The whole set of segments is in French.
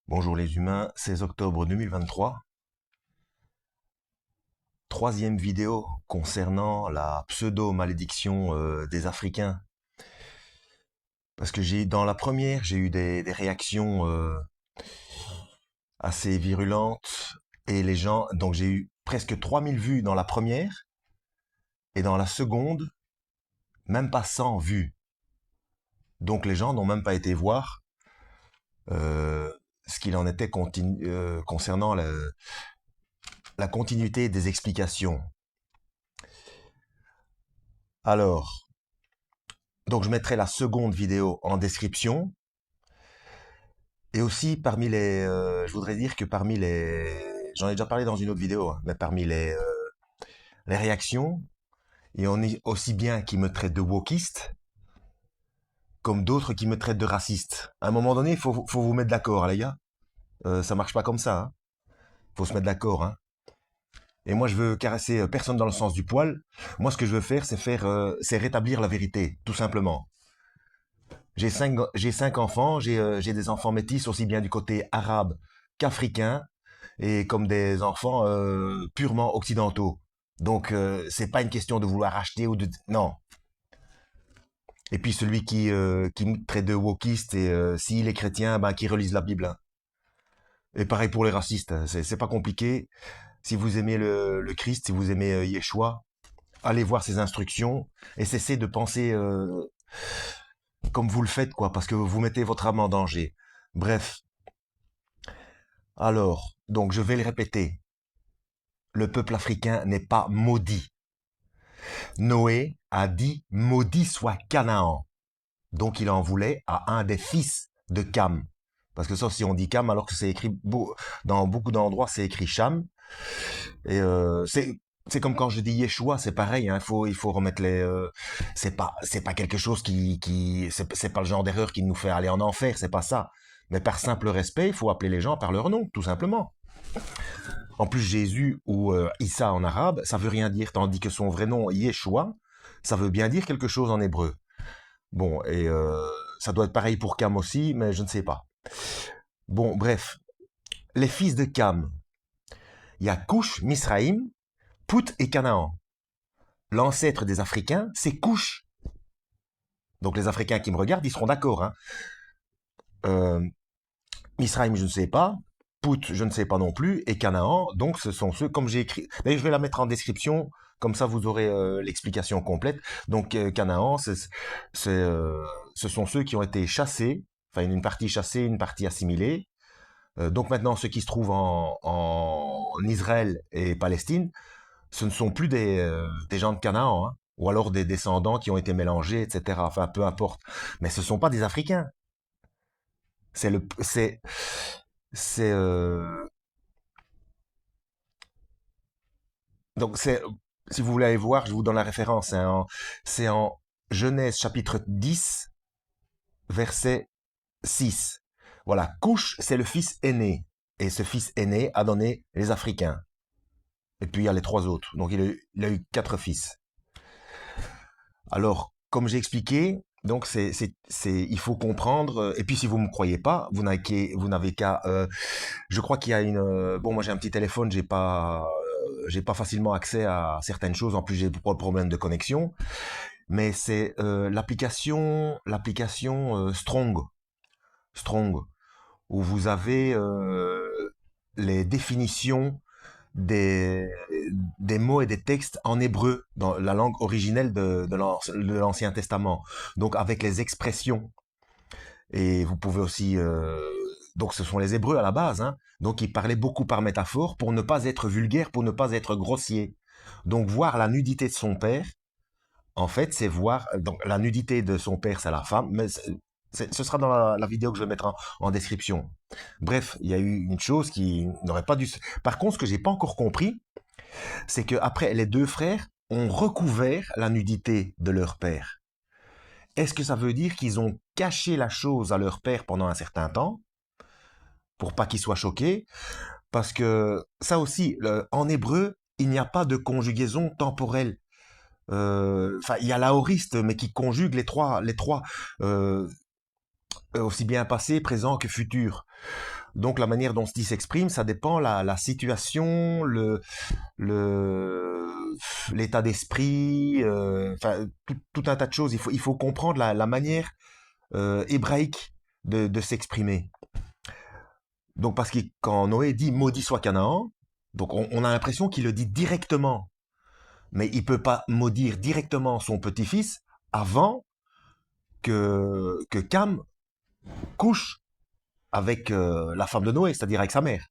Bonjour les humains, 16 octobre 2023. Troisième vidéo concernant la pseudo-malédiction des Africains. Parce que dans la première, j'ai eu des réactions assez virulentes. Et les gens, donc j'ai eu presque 3000 vues dans la première. Et dans la seconde, même pas 100 vues. Donc les gens n'ont même pas été voir euh, ce qu'il en était concernant la continuité des explications. Alors, donc je mettrai la seconde vidéo en description. Et aussi je voudrais dire que parmi j'en ai déjà parlé dans une autre vidéo, hein, mais parmi les réactions, et on est aussi bien qui me traitent de wokiste, comme d'autres qui me traitent de raciste. À un moment donné, faut vous mettre d'accord, hein, les gars. Ça marche pas comme ça, hein. Faut se mettre d'accord, hein. Et moi, je veux caresser personne dans le sens du poil. Moi, ce que je veux faire, c'est rétablir la vérité, tout simplement. J'ai cinq enfants, j'ai des enfants métis aussi bien du côté arabe qu'africain et comme des enfants purement occidentaux. Donc c'est pas une question de vouloir acheter ou de non. Et puis celui qui me traite de wokiste et s'il est chrétien, ben qui relise la Bible, hein. Et pareil pour les racistes, hein. C'est pas compliqué. Si vous aimez le Christ, si vous aimez Yeshua, allez voir ses instructions et cessez de penser comme vous le faites, quoi, parce que vous mettez votre âme en danger. Bref, alors, donc je vais le répéter. Le peuple africain n'est pas maudit. Noé a dit maudit soit Canaan. Donc il en voulait à un des fils de Cam. Parce que ça, si on dit Cam, alors que c'est écrit dans beaucoup d'endroits, c'est écrit Cham. Et c'est comme quand je dis Yeshua, c'est pareil. Hein, il faut remettre c'est pas quelque chose c'est pas le genre d'erreur qui nous fait aller en enfer. C'est pas ça. Mais par simple respect, il faut appeler les gens par leur nom, tout simplement. En plus, Jésus ou Issa en arabe, ça veut rien dire, tandis que son vrai nom, Yeshua, ça veut bien dire quelque chose en hébreu. Bon, et ça doit être pareil pour Cam aussi, mais je ne sais pas. Bon, bref, les fils de Cam, il y a Cush, Misraïm, Put et Canaan. L'ancêtre des Africains, c'est Cush. Donc les Africains qui me regardent, ils seront d'accord. Hein. Euh, Misraïm, je ne sais pas. Put, je ne sais pas non plus. Et Canaan, donc ce sont ceux, comme j'ai écrit. D'ailleurs, je vais la mettre en description, comme ça vous aurez l'explication complète. Donc Canaan, ce sont ceux qui ont été chassés, enfin une partie chassée, une partie assimilée. Donc maintenant, ceux qui se trouvent en Israël et Palestine, ce ne sont plus des gens de Canaan, hein, ou alors des descendants qui ont été mélangés, etc. Enfin, peu importe. Mais ce ne sont pas des Africains. C'est le, c'est, donc c'est, si vous voulez aller voir, je vous donne la référence. Hein, c'est en Genèse chapitre 10, verset 6. Voilà, Cush, c'est le fils aîné. Et ce fils aîné a donné les Africains. Et puis il y a les trois autres. Donc il a eu quatre fils. Alors, comme j'ai expliqué, donc il faut comprendre. Et puis si vous me croyez pas, vous n'avez qu'à. Je crois qu'il y a bon, moi j'ai un petit téléphone, j'ai pas facilement accès à certaines choses. En plus, j'ai pas de problème de connexion. Mais c'est l'application Strong, où vous avez les définitions des, des mots et des textes en hébreu, dans la langue originelle de l'Ancien Testament. Donc avec les expressions. Et vous pouvez aussi... donc ce sont les Hébreux à la base. Hein. Donc ils parlaient beaucoup par métaphore pour ne pas être vulgaire, pour ne pas être grossier. Donc voir la nudité de son père, en fait, c'est voir... Donc la nudité de son père, c'est la femme, mais ce sera dans la vidéo que je vais mettre en description. Bref, il y a eu une chose qui n'aurait pas dû... Par contre, ce que j'ai pas encore compris, c'est que après les deux frères ont recouvert la nudité de leur père. Est-ce que ça veut dire qu'ils ont caché la chose à leur père pendant un certain temps pour pas qu'il soit choqué? Parce que ça aussi, en hébreu, il n'y a pas de conjugaison temporelle. Enfin, il y a l'aoriste, mais qui conjugue les trois, aussi bien passé, présent que futur. Donc la manière dont il s'exprime, ça dépend la situation, le, l'état d'esprit, enfin tout un tas de choses. Il faut comprendre la manière hébraïque de s'exprimer. Donc parce que quand Noé dit maudit soit Canaan, donc on a l'impression qu'il le dit directement, mais il peut pas maudire directement son petit-fils avant que Cam couche avec la femme de Noé, c'est-à-dire avec sa mère.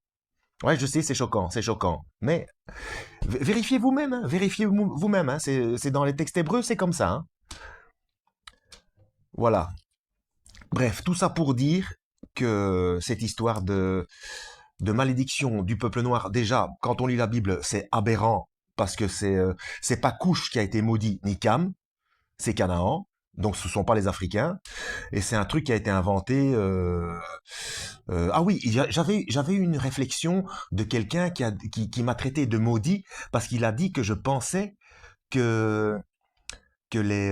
Ouais, je sais, c'est choquant. Mais vérifiez vous-même, hein, vérifiez vous-même. Hein, c'est dans les textes hébreux, c'est comme ça. Hein. Voilà. Bref, tout ça pour dire que cette histoire de malédiction du peuple noir, déjà, quand on lit la Bible, c'est aberrant parce que c'est pas Couche qui a été maudit, ni Cam, c'est Canaan. Donc ce sont pas les Africains. Et c'est un truc qui a été inventé. Ah oui, j'avais eu une réflexion de quelqu'un qui m'a traité de maudit parce qu'il a dit que je pensais que que les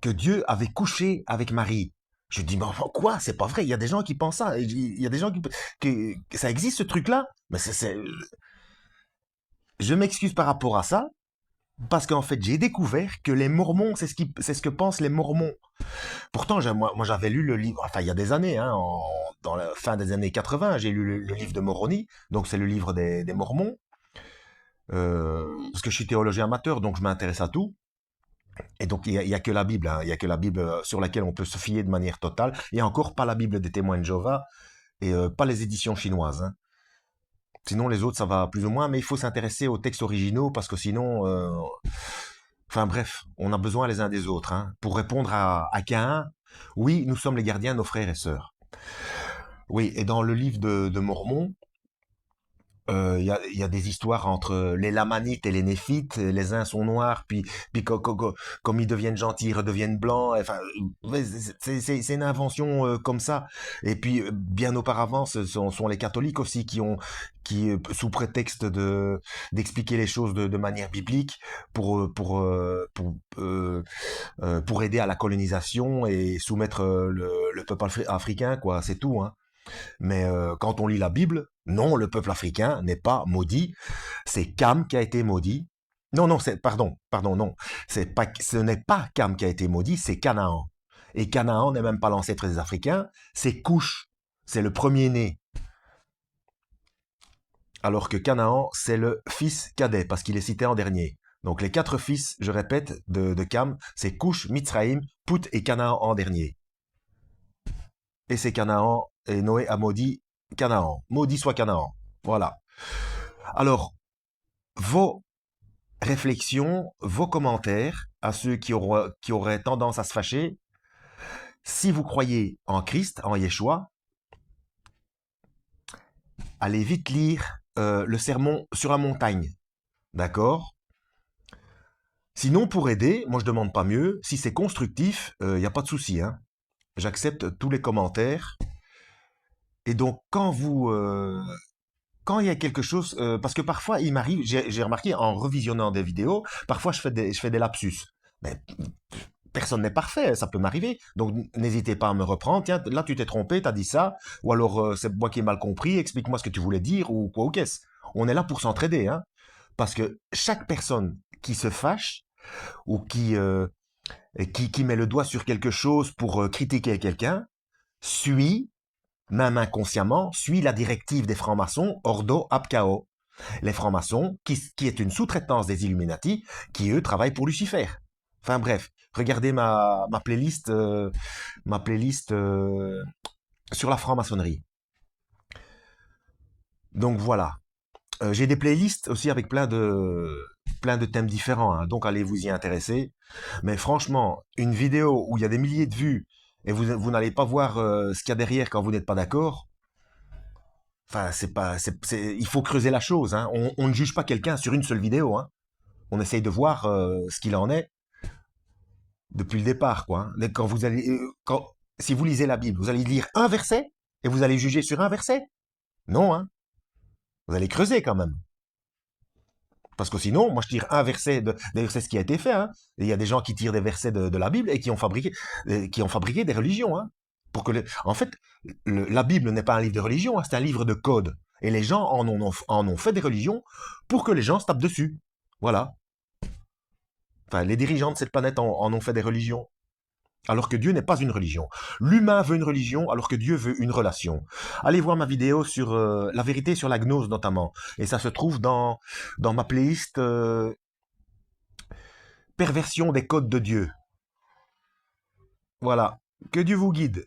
que Dieu avait couché avec Marie. Je dis mais enfin, quoi? C'est pas vrai. Il y a des gens qui pensent ça. Il y a des gens que ça existe ce truc-là. Mais je m'excuse par rapport à ça. Parce qu'en fait, j'ai découvert que les Mormons, c'est ce que pensent les Mormons. Pourtant, moi j'avais lu le livre, enfin il y a des années, hein, dans la fin des années 80, j'ai lu le livre de Moroni, donc c'est le livre des Mormons, parce que je suis théologien amateur, donc je m'intéresse à tout. Et donc il y a que la Bible, hein, il y a que la Bible sur laquelle on peut se fier de manière totale, et encore pas la Bible des témoins de Jéhovah, et pas les éditions chinoises. Hein. Sinon les autres ça va plus ou moins, mais il faut s'intéresser aux textes originaux, parce que sinon... Enfin bref, on a besoin les uns des autres. Hein. Pour répondre à Caïn, oui, nous sommes les gardiens de nos frères et sœurs. Oui, et dans le livre de Mormon, il y a des histoires entre les Lamanites et les Néphites. Les uns sont noirs, puis comme ils deviennent gentils, ils redeviennent blancs. Enfin, ouais, c'est une invention comme ça. Et puis, bien auparavant, ce sont les catholiques aussi sous prétexte d'expliquer les choses de manière biblique, pour aider à la colonisation et soumettre le peuple africain, quoi. C'est tout, hein. Mais quand on lit la Bible, non, le peuple africain n'est pas maudit. C'est Cam qui a été maudit. Non, non, pardon, non. Ce n'est pas Cam qui a été maudit, c'est Canaan. Et Canaan n'est même pas l'ancêtre des Africains, c'est Couche. C'est le premier-né. Alors que Canaan, c'est le fils cadet, parce qu'il est cité en dernier. Donc les 4 fils, je répète, de Cam, c'est Couche, Mitzraïm, Pout et Canaan en dernier. Et c'est Canaan, et Noé a maudit Canaan. Maudit soit Canaan. Voilà. Alors, vos réflexions, vos commentaires à ceux qui auraient tendance à se fâcher, si vous croyez en Christ, en Yeshua, allez vite lire le sermon sur la montagne. D'accord? Sinon, pour aider, moi je demande pas mieux. Si c'est constructif, il n'y a pas de souci. Hein. J'accepte tous les commentaires. Et donc, quand il y a quelque chose, parce que parfois il m'arrive, j'ai remarqué en revisionnant des vidéos, parfois je fais des lapsus. Mais personne n'est parfait, ça peut m'arriver. Donc n'hésitez pas à me reprendre. Tiens, là tu t'es trompé, t'as dit ça, ou alors c'est moi qui ai mal compris. Explique-moi ce que tu voulais dire ou quoi ou qu'est-ce. On est là pour s'entraider, hein. Parce que chaque personne qui se fâche ou qui met le doigt sur quelque chose pour critiquer quelqu'un suit même inconsciemment, suit la directive des francs-maçons Ordo ab Chao. Les francs-maçons, qui est une sous-traitance des Illuminati, qui eux travaillent pour Lucifer. Enfin bref, regardez ma playlist, sur la franc-maçonnerie. Donc voilà. J'ai des playlists aussi avec plein de thèmes différents, hein, donc allez vous y intéresser. Mais franchement, une vidéo où il y a des milliers de vues et vous n'allez pas voir ce qu'il y a derrière quand vous n'êtes pas d'accord, enfin, il faut creuser la chose. Hein. On ne juge pas quelqu'un sur une seule vidéo. Hein. On essaye de voir ce qu'il en est depuis le départ, quoi. Hein. Si vous lisez la Bible, vous allez lire un verset et vous allez juger sur un verset. Non, hein. Vous allez creuser quand même. Parce que sinon, moi je tire un verset d'ailleurs c'est ce qui a été fait. Hein. Et il y a des gens qui tirent des versets de la Bible et qui ont fabriqué des religions. Hein. En fait, la Bible n'est pas un livre de religion, hein, c'est un livre de code. Et les gens en ont fait des religions pour que les gens se tapent dessus. Voilà. Enfin, les dirigeants de cette planète en ont fait des religions. Alors que Dieu n'est pas une religion. L'humain veut une religion alors que Dieu veut une relation. Allez voir ma vidéo sur la vérité sur la gnose notamment. Et ça se trouve dans ma playlist Perversion des codes de Dieu. Voilà. Que Dieu vous guide.